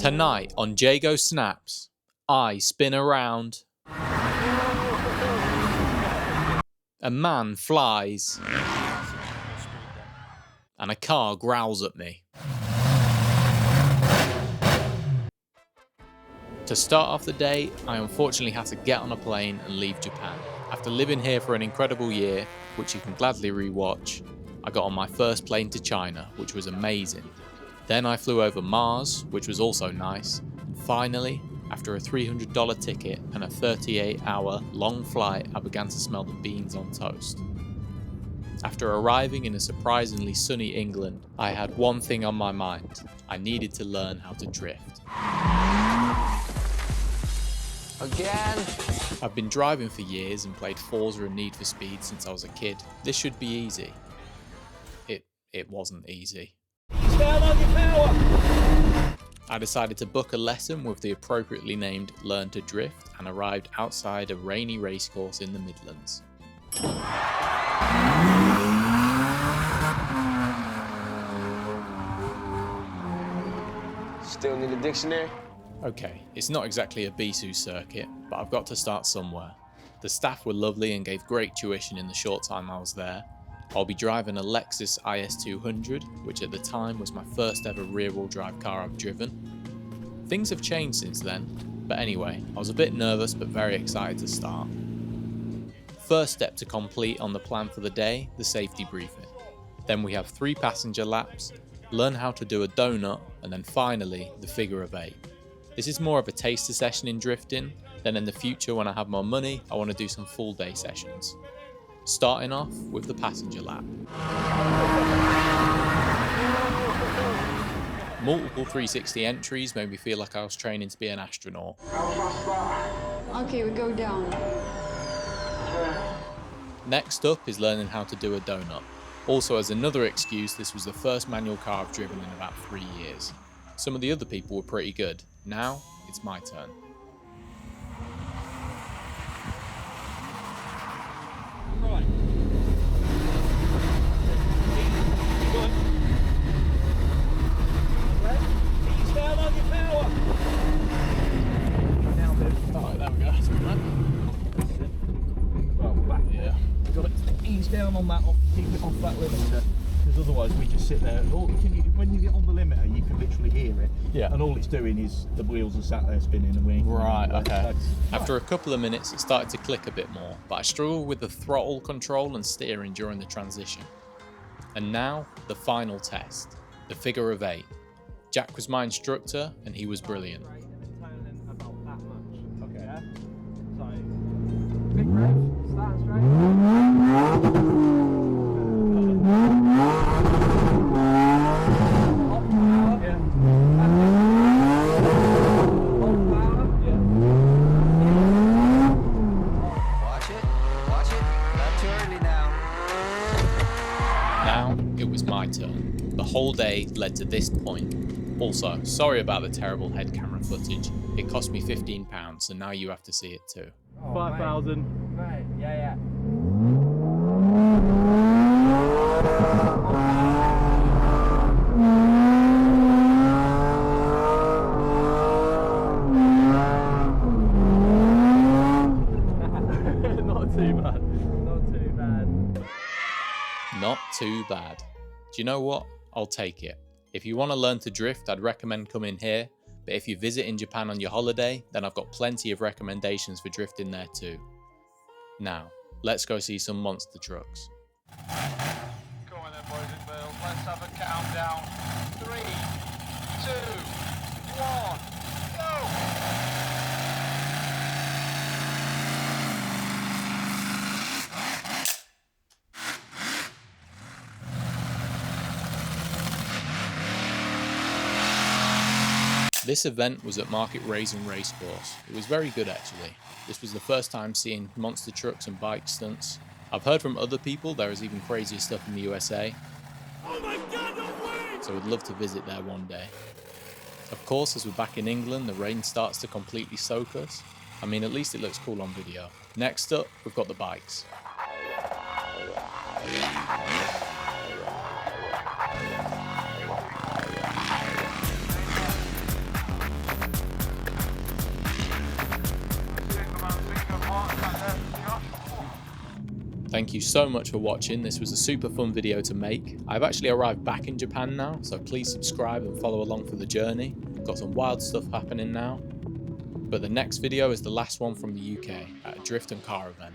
Tonight on Jago Snaps, I spin around. A man flies. And a car growls at me. To start off the day, I unfortunately had to get on a plane and leave Japan. After living here for an incredible year, which you can gladly rewatch, I got on my first plane to China, which was amazing. Then I flew over Mars, which was also nice. And finally, after a $300 ticket and a 38-hour long flight, I began to smell the beans on toast. After arriving in a surprisingly sunny England, I had one thing on my mind. I needed to learn how to drift. Again? I've been driving for years and played Forza and Need for Speed since I was a kid. This should be easy. It wasn't easy. Down on your power! I decided to book a lesson with the appropriately named Learn to Drift and arrived outside a rainy racecourse in the Midlands. Still need a dictionary? Okay, it's not exactly a Bisu circuit, but I've got to start somewhere. The staff were lovely and gave great tuition in the short time I was there. I'll be driving a Lexus IS200, which at the time was my first ever rear-wheel drive car I've driven. Things have changed since then, but anyway, I was a bit nervous but very excited to start. First step to complete on the plan for the day, the safety briefing. Then we have 3 passenger laps, learn how to do a donut, and then finally, the figure of 8. This is more of a taster session in drifting, then in the future when I have more money, I want to do some full day sessions. Starting off with the passenger lap. Multiple 360 entries made me feel like I was training to be an astronaut. Okay, we go down. Next up is learning how to do a donut. Also, as another excuse, this was the first manual car I've driven in about 3 years. Some of the other people were pretty good. Now, it's my turn. Right. Go on. Ease down on your power. Down, dude. Alright, there we go. That's good, man. Well, back. Yeah. Got to ease down on that, keep it off that limiter, because otherwise we just sit there. When you get on the limiter, you can literally hear it. Yeah. And all it's doing is the wheels are sat there spinning and we ain't. Right, okay. So, After a couple of minutes, it started to click a bit more, but I struggled with the throttle control and steering during the transition. And now, the final test, the figure of 8. Jack was my instructor, and he was brilliant. about that much. Okay. Yeah. So. Big brake, starting straight. My turn. The whole day led to this point. Also, sorry about the terrible head camera footage. It cost me £15, so now you have to see it too. 5,000. Right, yeah. Not too bad. Not too bad. Not too bad. Do you know what? I'll take it. If you want to learn to drift, I'd recommend coming here, but if you visit in Japan on your holiday, then I've got plenty of recommendations for drifting there too. Now, let's go see some monster trucks. Come on then, boys and girls, let's have a countdown. 3, 2, 1, go! This event was at Market Raisin Racecourse. It was very good actually. This was the first time seeing monster trucks and bike stunts. I've heard from other people there is even crazier stuff in the USA. Oh my God, no way! So I'd love to visit there one day. Of course, as we're back in England, the rain starts to completely soak us. I mean, at least it looks cool on video. Next up, we've got the bikes. Thank you so much for watching. This was a super fun video to make. I've actually arrived back in Japan now, so please subscribe and follow along for the journey. Got some wild stuff happening now. But the next video is the last one from the UK at a drift and car event.